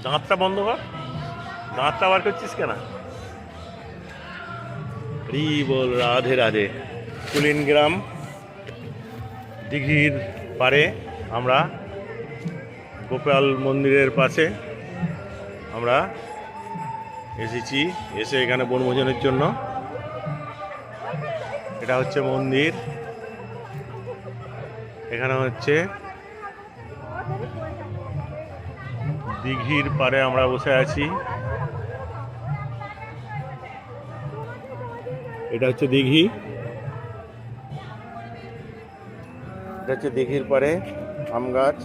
দাঁতটা বন্ধ কর, দাঁতটা বার করছিস কেন? বল রাধে রাধে। কুলিন গ্রাম দিঘির পারে আমরা, গোপাল মন্দিরের পাশে আমরা এসেছি। এসে এখানে বনভোজনের জন্য। এটা হচ্ছে মন্দির, এখানে হচ্ছে দিঘির পারে আমরা বসে আছি। এটা হচ্ছে দিঘি, এটা হচ্ছে দিঘির পারে আম গাছ।